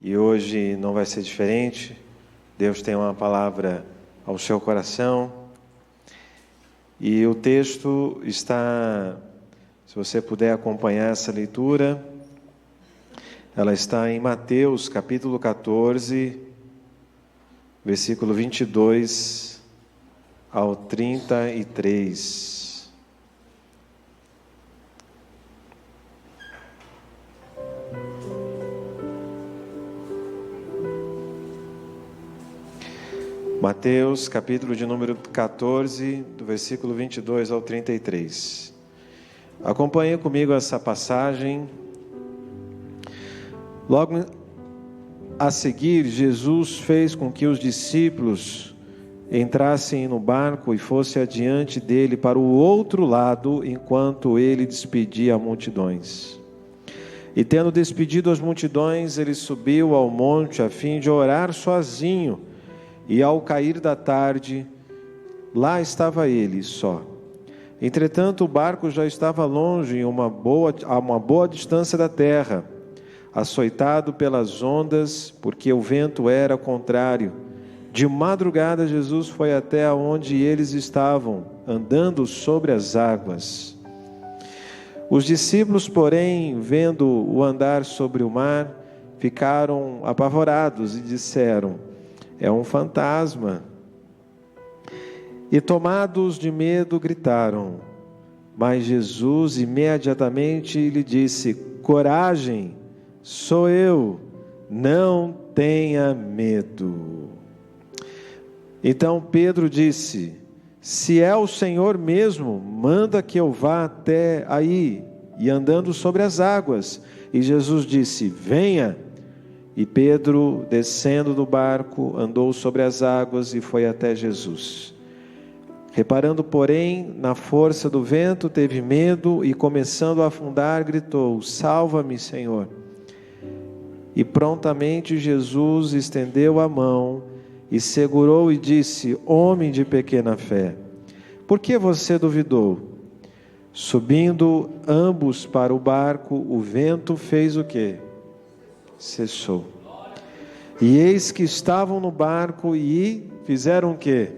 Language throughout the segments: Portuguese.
E hoje não vai ser diferente. Deus tem uma palavra ao seu coração. E o texto está, se você puder acompanhar essa leitura, ela está em Mateus capítulo 14, versículo 22 ao 33. Mateus, capítulo de número 14, do versículo 22 ao 33. Acompanhe comigo essa passagem. Logo a seguir, Jesus fez com que os discípulos entrassem no barco e fossem adiante dele para o outro lado, enquanto ele despedia as multidões. E tendo despedido as multidões, ele subiu ao monte a fim de orar sozinho. E ao cair da tarde, lá estava ele só. Entretanto, o barco já estava longe, a uma boa distância da terra, açoitado pelas ondas, porque o vento era contrário. De madrugada, Jesus foi até onde eles estavam, andando sobre as águas. Os discípulos, porém, vendo-o andar sobre o mar, ficaram apavorados e disseram: é um fantasma. E tomados de medo gritaram. Mas Jesus imediatamente lhe disse: coragem, sou eu, não tenha medo. Então Pedro disse: se é o Senhor mesmo, manda que eu vá até aí, e andando sobre as águas. E Jesus disse: venha. E Pedro, descendo do barco, andou sobre as águas e foi até Jesus. Reparando, porém, na força do vento, teve medo e, começando a afundar, gritou: salva-me, Senhor. E prontamente Jesus estendeu a mão e segurou e disse: homem de pequena fé, por que você duvidou? Subindo ambos para o barco, o vento fez o quê? Cessou. E eis que estavam no barco e fizeram o quê?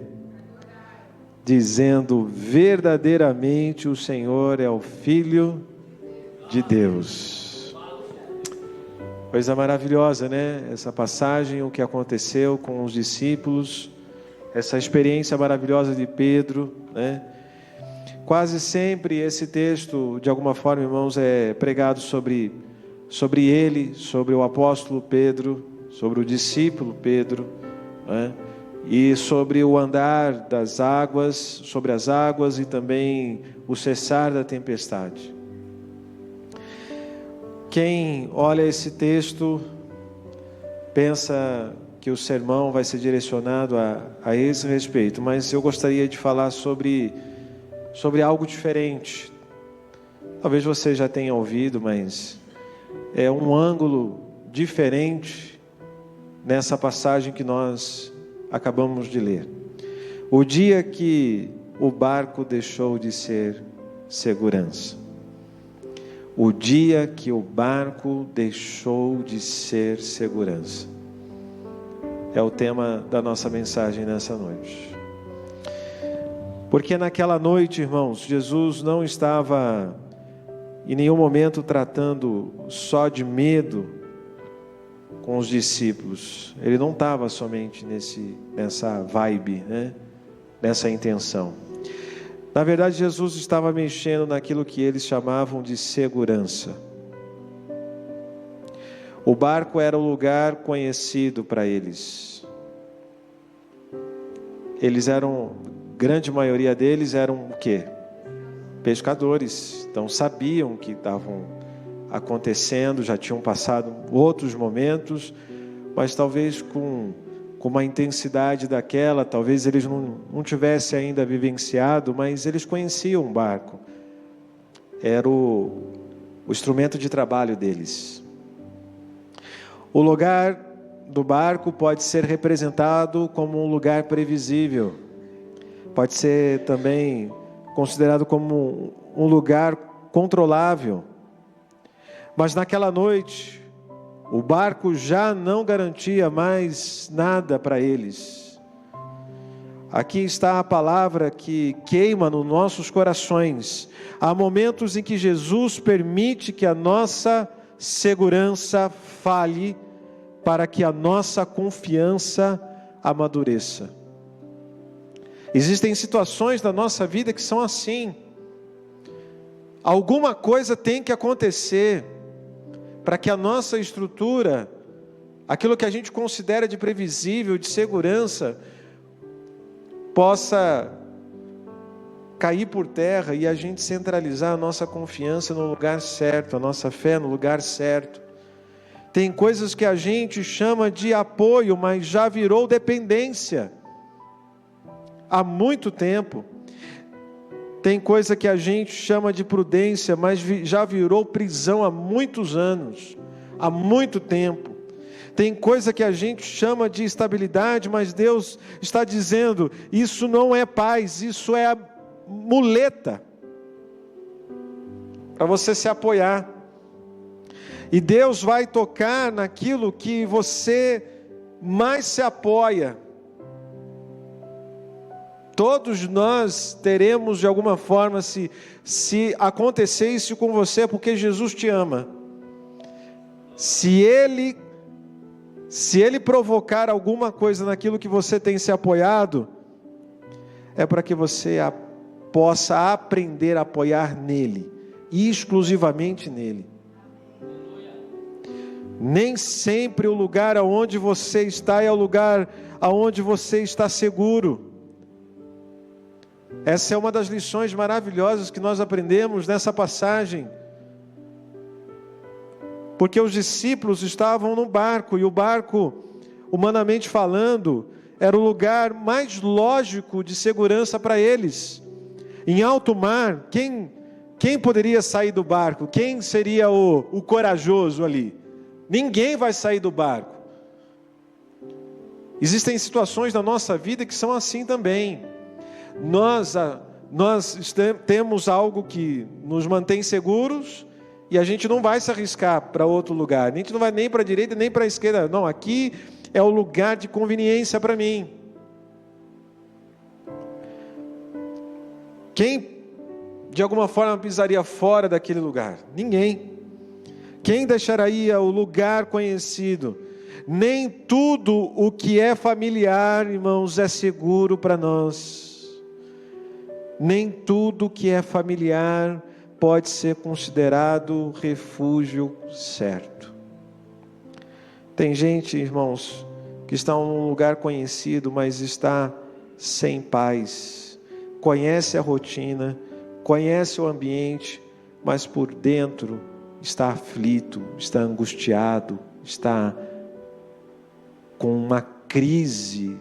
Dizendo: verdadeiramente o Senhor é o Filho de Deus. Coisa maravilhosa, né? Essa passagem, o que aconteceu com os discípulos, essa experiência maravilhosa de Pedro, né? Quase sempre esse texto, de alguma forma, irmãos, é pregado sobre ele, sobre o apóstolo Pedro, sobre o discípulo Pedro, né? E sobre o andar das águas, sobre as águas e também o cessar da tempestade. Quem olha esse texto pensa que o sermão vai ser direcionado a esse respeito, mas eu gostaria de falar sobre algo diferente. Talvez você já tenha ouvido, mas é um ângulo diferente nessa passagem que nós acabamos de ler. O dia que o barco deixou de ser segurança. O dia que o barco deixou de ser segurança. É o tema da nossa mensagem nessa noite. Porque naquela noite, irmãos, Jesus não estava em nenhum momento tratando só de medo com os discípulos. Ele não estava somente nessa vibe, né? Nessa intenção. Na verdade, Jesus estava mexendo naquilo que eles chamavam de segurança. O barco era o lugar conhecido para eles. Eles eram, grande maioria deles eram o quê? Pescadores. Então sabiam que estavam acontecendo, já tinham passado outros momentos, mas talvez com uma intensidade daquela, talvez eles não tivessem ainda vivenciado, mas eles conheciam o barco. Era o instrumento de trabalho deles. O lugar do barco pode ser representado como um lugar previsível. Pode ser também considerado como um lugar controlável. Mas naquela noite, O barco já não garantia mais nada para eles. Aqui está a palavra que queima nos nossos corações. Há momentos em que Jesus permite que a nossa segurança falhe para que a nossa confiança amadureça. Existem situações da nossa vida que são assim. Alguma coisa tem que acontecer para que a nossa estrutura, aquilo que a gente considera de previsível, de segurança, possa cair por terra e a gente centralizar a nossa confiança no lugar certo, a nossa fé no lugar certo. Tem coisas que a gente chama de apoio, mas já virou dependência há muito tempo. Tem coisa que a gente chama de prudência, mas já virou prisão há muitos anos, há muito tempo. Tem coisa que a gente chama de estabilidade, mas Deus está dizendo, isso não é paz, isso é a muleta para você se apoiar. E Deus vai tocar naquilo que você mais se apoia. Todos nós teremos de alguma forma, se acontecer isso com você, porque Jesus te ama. Se Ele provocar alguma coisa naquilo que você tem se apoiado, é para que você possa aprender a apoiar nele, e exclusivamente nele. Nem sempre o lugar aonde você está é o lugar aonde você está seguro. Essa é uma das lições maravilhosas que nós aprendemos nessa passagem. Porque os discípulos estavam no barco, e o barco, humanamente falando, era o lugar mais lógico de segurança para eles. Em alto mar, quem poderia sair do barco? Quem seria o corajoso ali? Ninguém vai sair do barco. Existem situações na nossa vida que são assim também. Nós temos algo que nos mantém seguros e a gente não vai se arriscar para outro lugar. A gente não vai nem para a direita nem para a esquerda. Não, aqui é o lugar de conveniência para mim. Quem de alguma forma pisaria fora daquele lugar? Ninguém. Quem deixaria o lugar conhecido? Nem tudo o que é familiar, irmãos, é seguro para nós. Nem tudo que é familiar pode ser considerado refúgio certo. Tem gente, irmãos, que está num lugar conhecido, mas está sem paz. Conhece a rotina, conhece o ambiente, mas por dentro está aflito, está angustiado, está com uma crise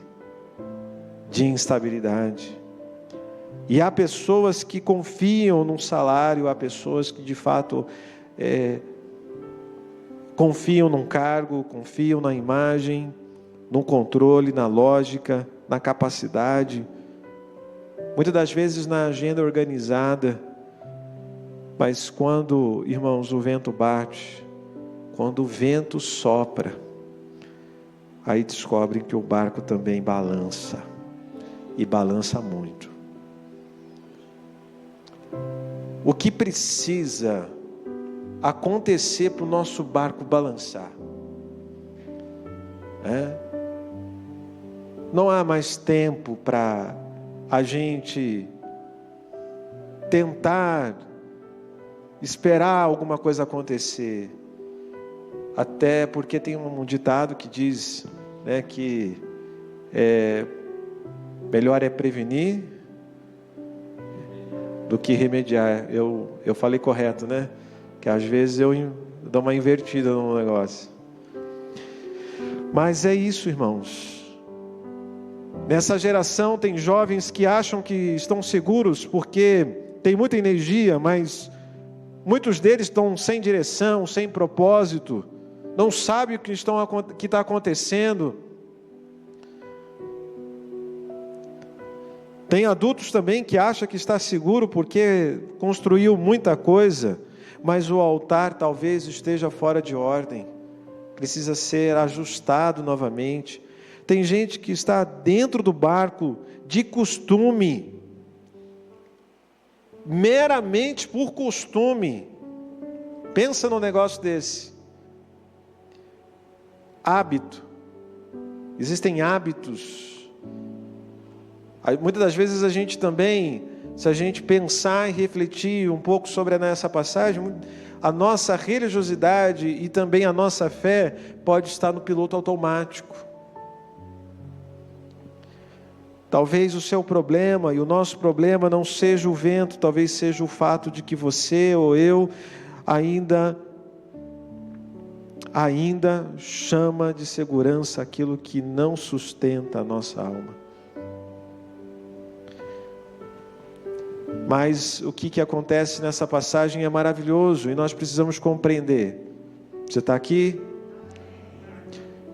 de instabilidade. E há pessoas que confiam num salário, há pessoas que de fato confiam num cargo, confiam na imagem, no controle, na lógica, na capacidade, muitas das vezes na agenda organizada. Mas quando, irmãos, o vento bate, quando o vento sopra, aí descobrem que o barco também balança, e balança muito. O que precisa acontecer para o nosso barco balançar? Não há mais tempo para a gente tentar esperar alguma coisa acontecer. Até porque tem um ditado que diz, que melhor é prevenir do que remediar. Eu falei correto, né? Que às vezes eu dou uma invertida no negócio. Mas é isso, irmãos. Nessa geração tem jovens que acham que estão seguros porque tem muita energia, mas muitos deles estão sem direção, sem propósito, não sabem o que está acontecendo. Tem adultos também que acham que está seguro porque construiu muita coisa, mas o altar talvez esteja fora de ordem. precisa ser ajustado novamente. Tem gente que está dentro do barco de costume, meramente por costume. Pensa num negócio desse. Hábito. Existem hábitos. Muitas das vezes a gente também, se a gente pensar e refletir um pouco sobre essa passagem, a nossa religiosidade e também a nossa fé pode estar no piloto automático. Talvez o seu problema e o nosso problema não seja o vento, talvez seja o fato de que você ou eu ainda chama de segurança aquilo que não sustenta a nossa alma. Mas o que acontece nessa passagem é maravilhoso e nós precisamos compreender. Você está aqui?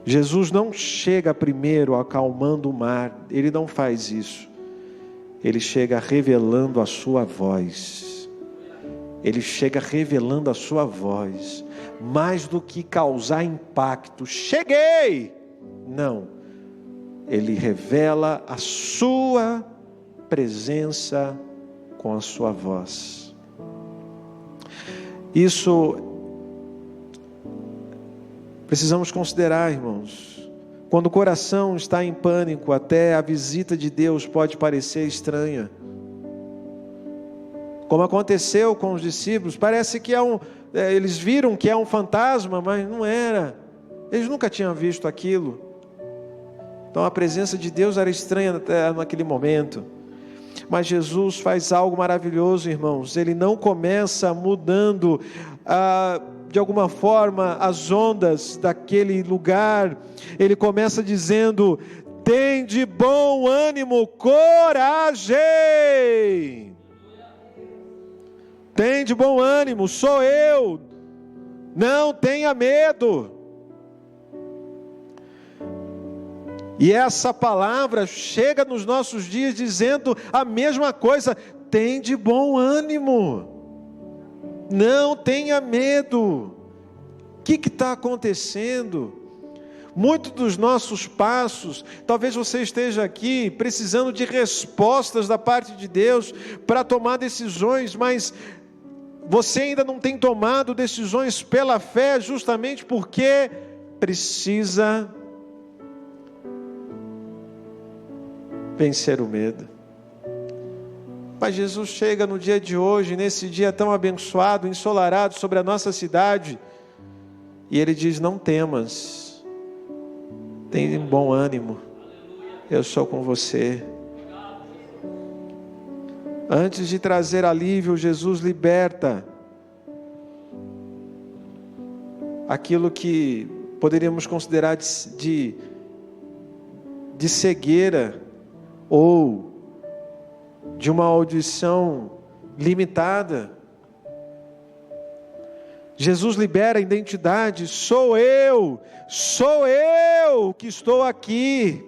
Jesus não chega primeiro acalmando o mar, Ele não faz isso. Ele chega revelando a sua voz. Ele chega revelando a sua voz. Mais do que causar impacto, cheguei! Não. Ele revela a sua presença com a sua voz. Isso precisamos considerar, irmãos. Quando o coração está em pânico, até a visita de Deus pode parecer estranha. Como aconteceu com os discípulos, parece que eles viram que é um fantasma, mas não era. Eles nunca tinham visto aquilo. Então a presença de Deus era estranha até naquele momento. Mas Jesus faz algo maravilhoso, irmãos. Ele não começa mudando de alguma forma as ondas daquele lugar. Ele começa dizendo: tende bom ânimo, coragem. Tende bom ânimo, sou eu. Não tenha medo. E essa palavra chega nos nossos dias dizendo a mesma coisa: tende bom ânimo, não tenha medo. O que está acontecendo? Muitos dos nossos passos, talvez você esteja aqui precisando de respostas da parte de Deus para tomar decisões, mas você ainda não tem tomado decisões pela fé, justamente porque precisa vencer o medo. Mas Jesus chega no dia de hoje, nesse dia tão abençoado, ensolarado sobre a nossa cidade, e Ele diz: não temas, tenha bom ânimo, eu sou com você. Antes de trazer alívio, Jesus liberta aquilo que poderíamos considerar de cegueira, ou de uma audição limitada. Jesus libera a identidade: sou eu que estou aqui.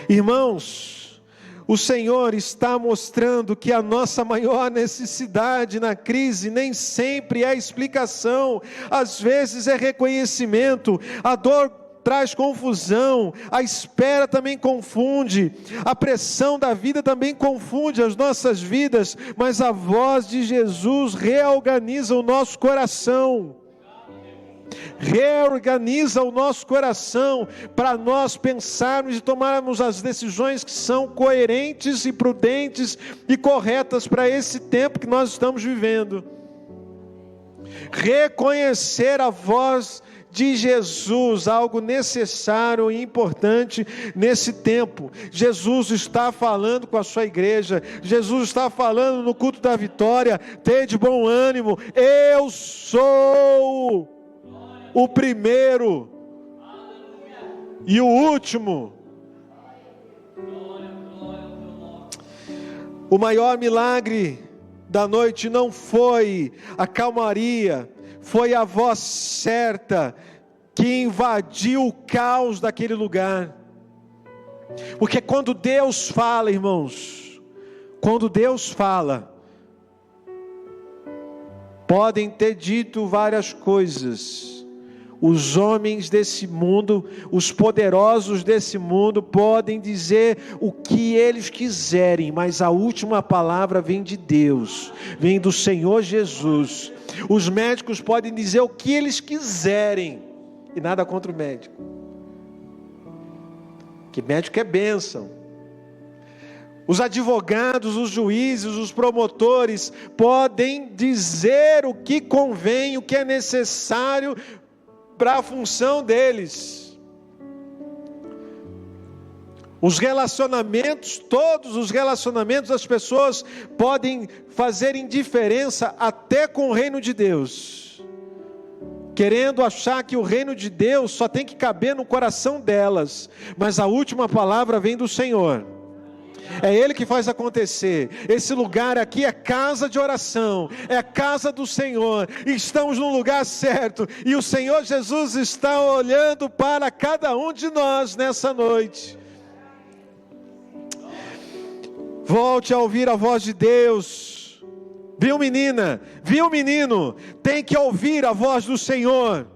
Irmãos, o Senhor está mostrando que a nossa maior necessidade na crise nem sempre é explicação, às vezes é reconhecimento. A dor traz confusão, a espera também confunde, a pressão da vida também confunde as nossas vidas, mas a voz de Jesus reorganiza o nosso coração. Reorganiza o nosso coração para nós pensarmos e tomarmos as decisões que são coerentes e prudentes e corretas para esse tempo que nós estamos vivendo. Reconhecer a voz de Jesus, algo necessário e importante nesse tempo. Jesus está falando com a sua igreja, Jesus está falando no culto da vitória: tende bom ânimo, eu sou o primeiro e o último. O maior milagre da noite não foi a calmaria, foi a voz certa que invadiu o caos daquele lugar. Porque quando Deus fala, irmãos, quando Deus fala, podem ter dito várias coisas, Os homens desse mundo, os poderosos desse mundo podem dizer o que eles quiserem, mas a última palavra vem de Deus, vem do Senhor Jesus. Os médicos podem dizer o que eles quiserem, e nada contra o médico, que médico é bênção. Os advogados, os juízes, os promotores podem dizer o que convém, o que é necessário para a função deles. Os relacionamentos, todos os relacionamentos das pessoas podem fazer indiferença até com o reino de Deus, querendo achar que o reino de Deus só tem que caber no coração delas, mas a última palavra vem do Senhor. É Ele que faz acontecer. Esse lugar aqui é casa de oração, é a casa do Senhor. Estamos no lugar certo, e o Senhor Jesus está olhando para cada um de nós nessa noite. Volte a ouvir a voz de Deus. Viu, menina? Viu, menino? Tem que ouvir a voz do Senhor.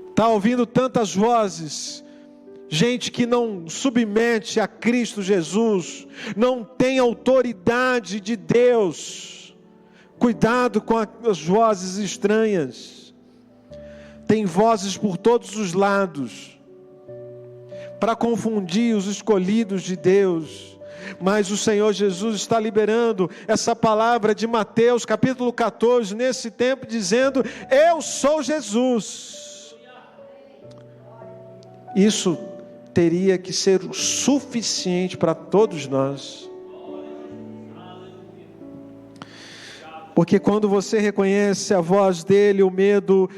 Está ouvindo tantas vozes, gente que não submete a Cristo Jesus, não tem autoridade de Deus. Cuidado com as vozes estranhas. Tem vozes por todos os lados, para confundir os escolhidos de Deus. Mas o Senhor Jesus está liberando essa palavra de Mateus capítulo 14, nesse tempo, dizendo: eu sou Jesus. Isso teria que ser o suficiente para todos nós. Porque quando você reconhece a voz dele, o medo,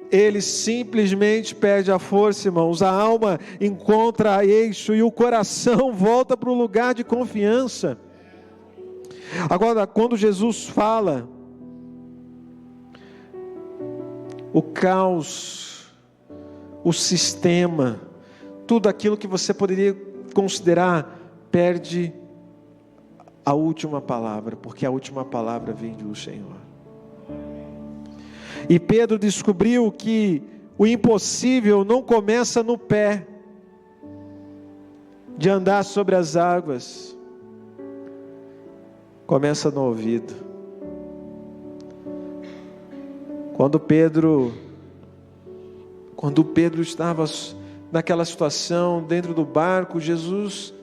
ele simplesmente perde a força, irmãos. A alma encontra eixo e o coração volta para o lugar de confiança. Agora, quando Jesus fala, o caos, o sistema, tudo aquilo que você poderia considerar, perde a última palavra, porque a última palavra vem do Senhor. E Pedro descobriu que o impossível não começa no pé, de andar sobre as águas, começa no ouvido. Quando Pedro estava naquela situação, dentro do barco, Jesus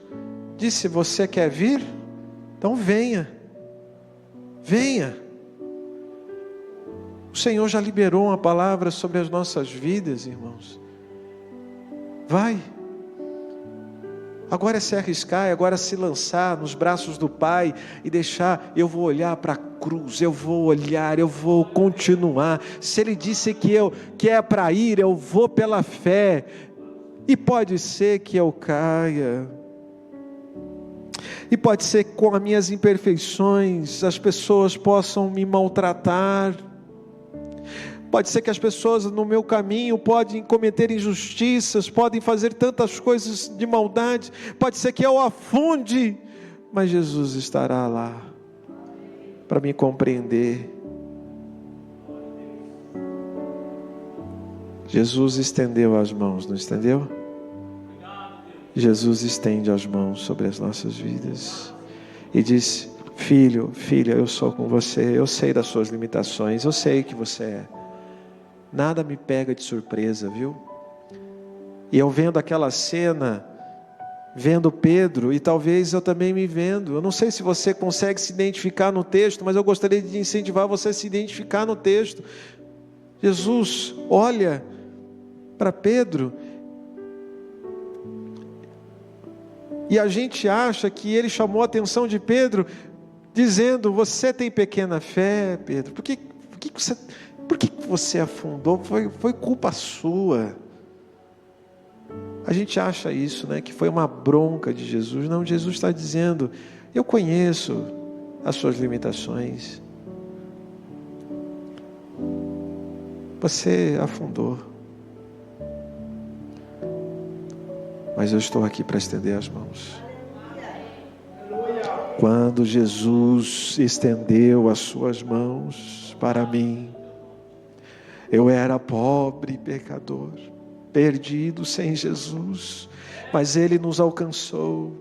disse: você quer vir? Então venha, venha. O Senhor já liberou uma palavra sobre as nossas vidas, irmãos. Vai. Agora é se arriscar, agora é se lançar nos braços do Pai e deixar. Eu vou olhar para a cruz, eu vou olhar, eu vou continuar. Se Ele disse que é para ir, eu vou pela fé. E pode ser que eu caia. E pode ser que com as minhas imperfeições as pessoas possam me maltratar. Pode ser que as pessoas no meu caminho podem cometer injustiças, podem fazer tantas coisas de maldade. Pode ser que eu afunde, mas Jesus estará lá para me compreender. Jesus estendeu as mãos, não estendeu? Jesus estende as mãos sobre as nossas vidas e disse: filho, filha, eu sou com você, eu sei das suas limitações, eu sei que você é. Nada me pega de surpresa, viu? E eu vendo aquela cena, vendo Pedro, e talvez eu também me vendo. Eu não sei se você consegue se identificar no texto, mas eu gostaria de incentivar você a se identificar no texto. Jesus olha para Pedro, e a gente acha que ele chamou a atenção de Pedro, dizendo: você tem pequena fé, Pedro, por que você afundou? Foi culpa sua. A gente acha isso, né? Que foi uma bronca de Jesus. Não, Jesus está dizendo: eu conheço as suas limitações. Você afundou, mas eu estou aqui para estender as mãos. Quando Jesus estendeu as suas mãos para mim, Eu era pobre, pecador, perdido sem Jesus, mas Ele nos alcançou.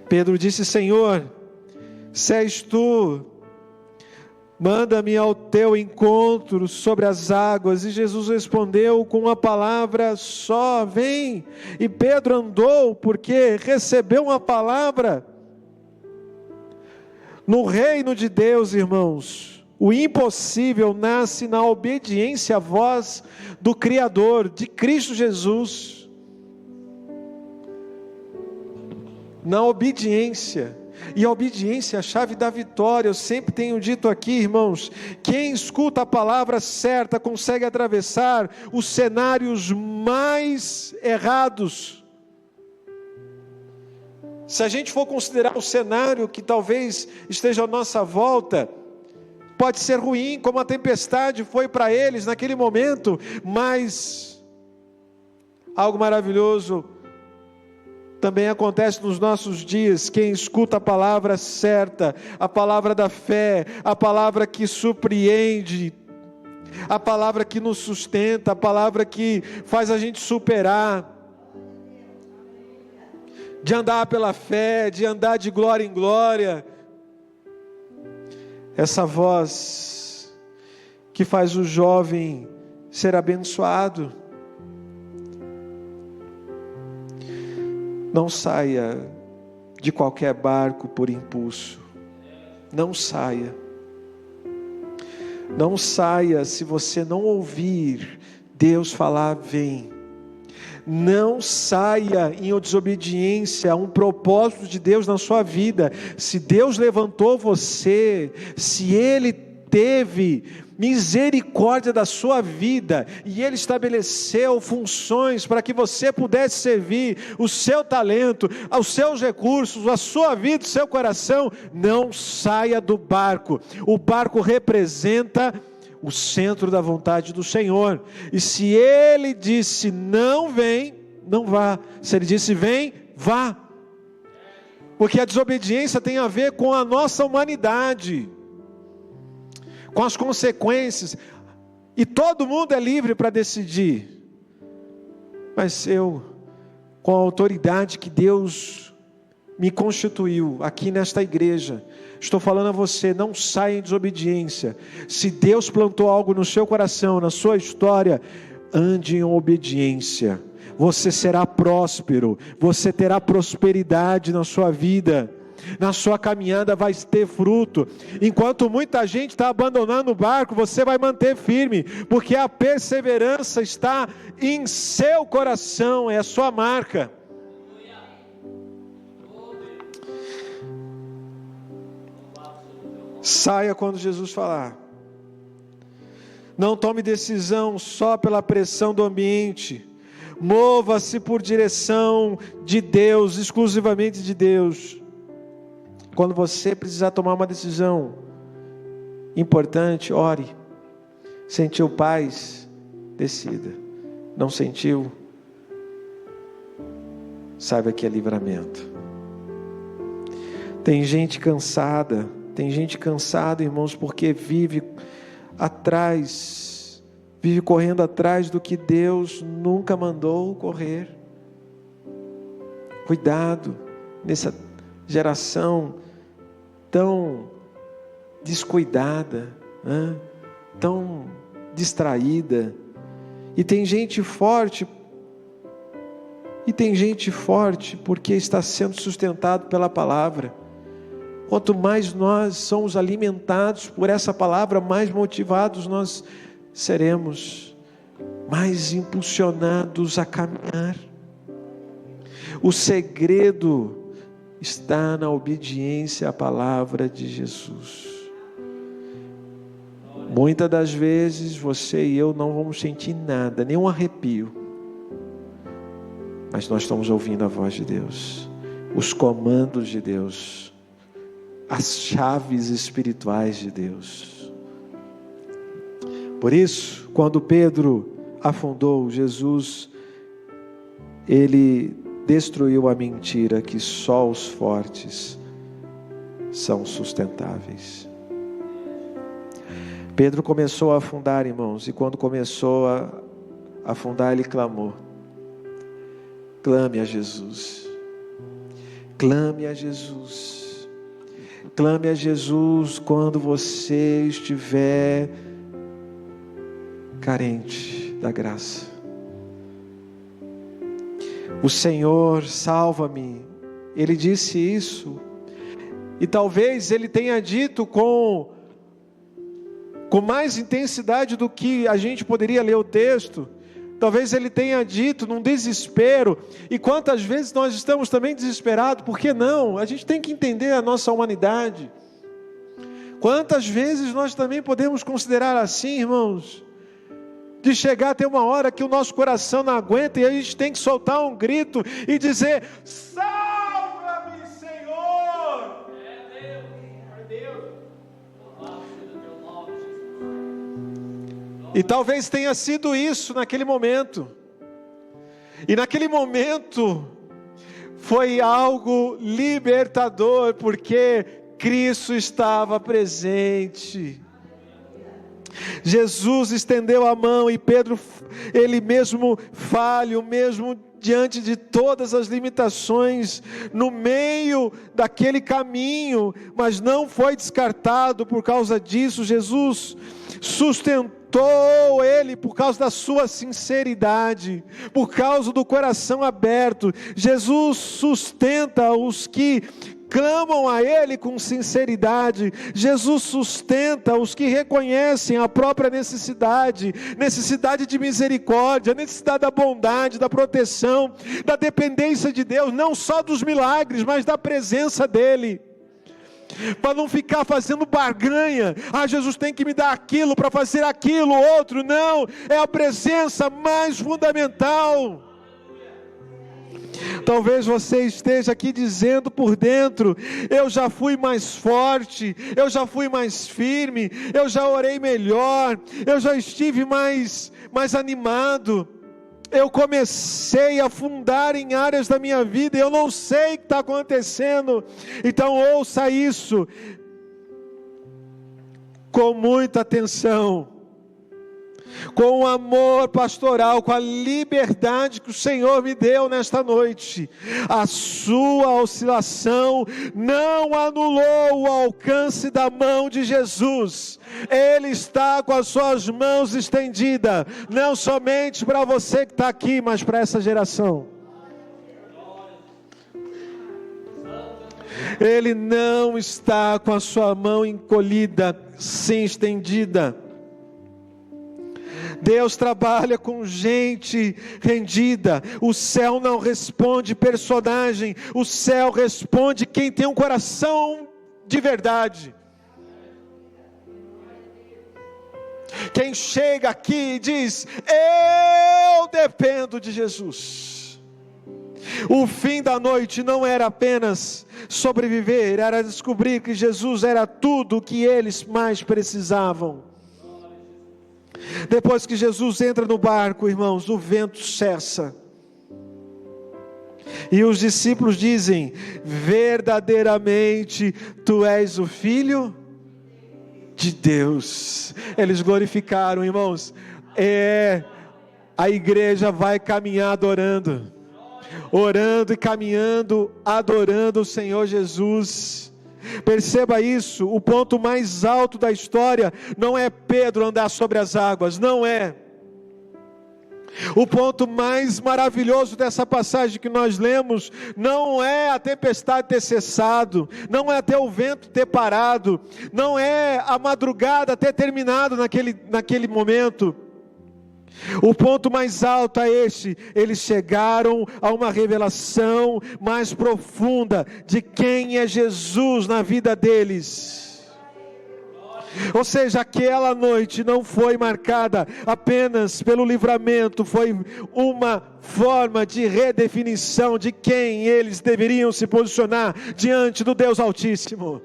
Pedro disse: Senhor, se és tu, manda-me ao teu encontro sobre as águas. E Jesus respondeu com uma palavra só: vem. E Pedro andou, porque recebeu uma palavra. No reino de Deus, irmãos, o impossível nasce na obediência à voz do Criador, de Cristo Jesus. Na obediência. E a obediência é a chave da vitória. Eu sempre tenho dito aqui, irmãos, quem escuta a palavra certa consegue atravessar os cenários mais errados. Se a gente for considerar o cenário que talvez esteja à nossa volta, pode ser ruim, como a tempestade foi para eles naquele momento, mas algo maravilhoso também acontece nos nossos dias. Quem escuta a palavra certa, a palavra da fé, a palavra que surpreende, a palavra que nos sustenta, a palavra que faz a gente superar, de andar pela fé, de andar de glória em glória. Essa voz que faz o jovem ser abençoado. Não saia de qualquer barco por impulso. Não saia. Não saia se você não ouvir Deus falar: vem. Não saia em desobediência a um propósito de Deus na sua vida. Se Deus levantou você, se Ele teve misericórdia da sua vida, e Ele estabeleceu funções para que você pudesse servir, o seu talento, os seus recursos, a sua vida, o seu coração, não saia do barco. O barco representa o centro da vontade do Senhor, e se Ele disse não vem, não vá. Se Ele disse vem, vá, porque a desobediência tem a ver com a nossa humanidade, com as consequências, e todo mundo é livre para decidir, mas eu, com a autoridade que Deus me constituiu aqui nesta igreja, estou falando a você: não saia em desobediência. Se Deus plantou algo no seu coração, na sua história, ande em obediência. Você será próspero, você terá prosperidade na sua vida, na sua caminhada vai ter fruto. Enquanto muita gente está abandonando o barco, você vai manter firme, porque a perseverança está em seu coração, é a sua marca. Saia quando Jesus falar. Não tome decisão só pela pressão do ambiente. Mova-se por direção de Deus, exclusivamente de Deus. Quando você precisar tomar uma decisão importante, ore. Sentiu paz? Decida. Não sentiu? Saiba que é livramento. Tem gente cansada, irmãos, porque vive correndo atrás do que Deus nunca mandou correr. Cuidado nessa geração tão descuidada, tão distraída. E tem gente forte porque está sendo sustentado pela palavra. Quanto mais nós somos alimentados por essa palavra, mais motivados nós seremos, mais impulsionados a caminhar. O segredo está na obediência à palavra de Jesus. Muitas das vezes você e eu não vamos sentir nada, nem um arrepio, mas nós estamos ouvindo a voz de Deus, os comandos de Deus, as chaves espirituais de Deus. Por isso, quando Pedro afundou, Jesus, ele destruiu a mentira que só os fortes são sustentáveis. Pedro começou a afundar, irmãos, e quando começou a afundar, ele clamou. Clame a Jesus. Clame a Jesus. Clame a Jesus quando você estiver carente da graça. O Senhor, salva-me. Ele disse isso. E talvez ele tenha dito com mais intensidade do que a gente poderia ler o texto. Talvez ele tenha dito num desespero. E quantas vezes nós estamos também desesperados? Por que não? A gente tem que entender a nossa humanidade. Quantas vezes nós também podemos considerar assim, irmãos, de chegar até uma hora que o nosso coração não aguenta e a gente tem que soltar um grito e dizer: salva-me, Senhor! É Deus. E talvez tenha sido isso naquele momento. E naquele momento foi algo libertador, porque Cristo estava presente. Jesus estendeu a mão e Pedro, ele mesmo falho, mesmo diante de todas as limitações, no meio daquele caminho, mas não foi descartado por causa disso. Jesus sustentou ele por causa da sua sinceridade, por causa do coração aberto. Jesus sustenta os que clamam a Ele com sinceridade. Jesus sustenta os que reconhecem a própria necessidade de misericórdia, necessidade da bondade, da proteção, da dependência de Deus, não só dos milagres, mas da presença dEle. Para não ficar fazendo barganha, Jesus tem que me dar aquilo para fazer aquilo, outro, não, é a presença mais fundamental. Talvez você esteja aqui dizendo por dentro: eu já fui mais forte, eu já fui mais firme, eu já orei melhor, eu já estive mais animado, eu comecei a afundar em áreas da minha vida e eu não sei o que está acontecendo. Então ouça isso com muita atenção, com o amor pastoral, com a liberdade que o Senhor me deu nesta noite. A sua oscilação não anulou o alcance da mão de Jesus. Ele está com as suas mãos estendidas, não somente para você que está aqui, mas para essa geração. Ele não está com a sua mão encolhida, sim, estendida. Deus trabalha com gente rendida. O céu não responde personagem, o céu responde quem tem um coração de verdade. Quem chega aqui e diz: eu dependo de Jesus. O fim da noite não era apenas sobreviver, era descobrir que Jesus era tudo o que eles mais precisavam. Depois que Jesus entra no barco, irmãos, o vento cessa. E os discípulos dizem: verdadeiramente tu és o Filho de Deus. Eles glorificaram, irmãos. A igreja vai caminhar adorando, orando e caminhando, adorando o Senhor Jesus. Perceba isso, o ponto mais alto da história não é Pedro andar sobre as águas, não é. O ponto mais maravilhoso dessa passagem que nós lemos não é a tempestade ter cessado, não é até o vento ter parado, não é a madrugada ter terminado naquele momento. O ponto mais alto é este: eles chegaram a uma revelação mais profunda de quem é Jesus na vida deles. Ou seja, aquela noite não foi marcada apenas pelo livramento, foi uma forma de redefinição de quem eles deveriam se posicionar diante do Deus Altíssimo.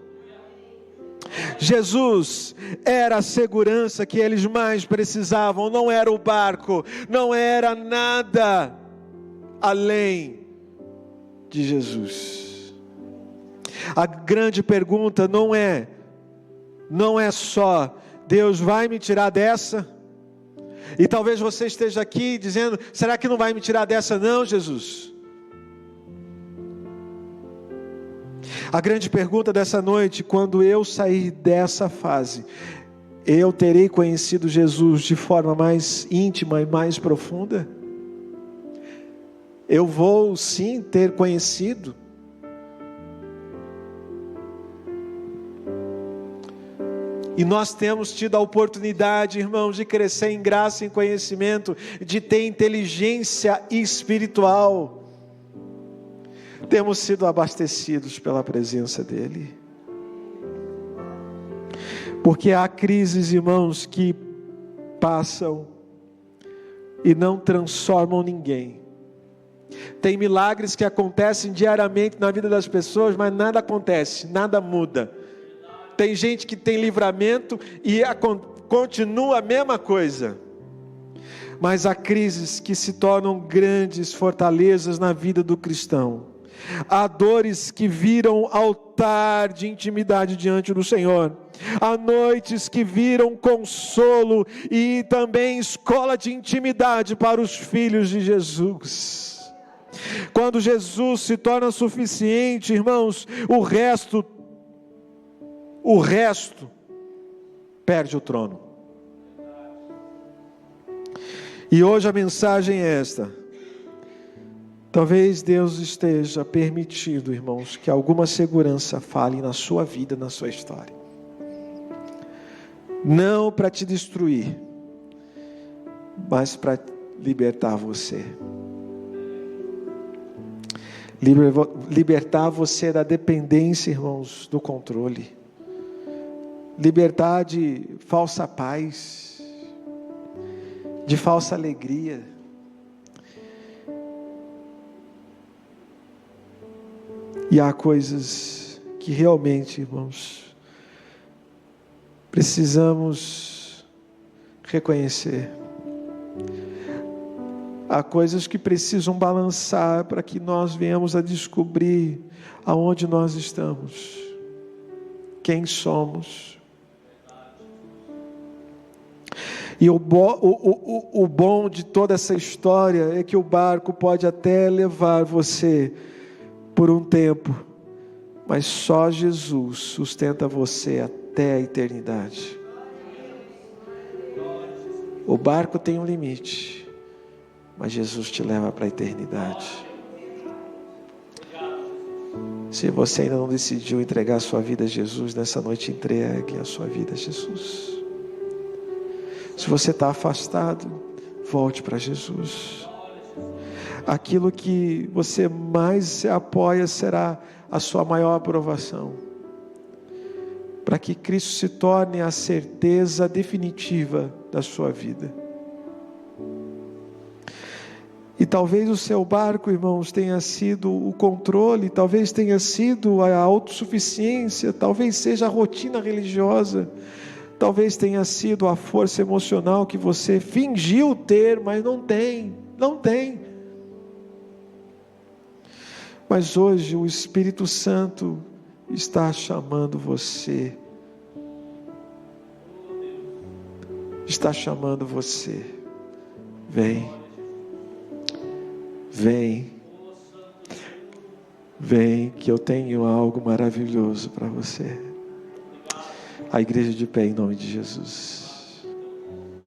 Jesus era a segurança que eles mais precisavam, não era o barco, não era nada além de Jesus. A grande pergunta não é só Deus vai me tirar dessa? E talvez você esteja aqui dizendo: será que não vai me tirar dessa não, Jesus? A grande pergunta dessa noite: quando eu sair dessa fase, eu terei conhecido Jesus de forma mais íntima e mais profunda? Eu vou sim ter conhecido. E nós temos tido a oportunidade, irmãos, de crescer em graça e em conhecimento, de ter inteligência espiritual. Temos sido abastecidos pela presença dEle. Porque há crises, irmãos, que passam e não transformam ninguém. Tem milagres que acontecem diariamente na vida das pessoas, mas nada acontece, nada muda. Tem gente que tem livramento e continua a mesma coisa. Mas há crises que se tornam grandes fortalezas na vida do cristão. Há dores que viram altar de intimidade diante do Senhor. Há noites que viram consolo e também escola de intimidade para os filhos de Jesus. Quando Jesus se torna suficiente, irmãos, o resto perde o trono. E hoje a mensagem é esta. Talvez Deus esteja permitindo, irmãos, que alguma segurança fale na sua vida, na sua história. Não para te destruir, mas para libertar você. Libertar você da dependência, irmãos, do controle. Libertar de falsa paz, de falsa alegria. E há coisas que realmente, irmãos, precisamos reconhecer. Há coisas que precisam balançar para que nós venhamos a descobrir aonde nós estamos, quem somos. E o bom de toda essa história é que o barco pode até levar você por um tempo, mas só Jesus sustenta você até a eternidade. O barco tem um limite, mas Jesus te leva para a eternidade. Se você ainda não decidiu entregar a sua vida a Jesus, nessa noite entregue a sua vida a Jesus. Se você está afastado, volte para Jesus. Aquilo que você mais se apoia será a sua maior aprovação. Para que Cristo se torne a certeza definitiva da sua vida. E talvez o seu barco, irmãos, tenha sido o controle, talvez tenha sido a autossuficiência, talvez seja a rotina religiosa. Talvez tenha sido a força emocional que você fingiu ter, mas não tem. Mas hoje o Espírito Santo está chamando você. Está chamando você. Vem. Vem que eu tenho algo maravilhoso para você. A igreja de pé em nome de Jesus.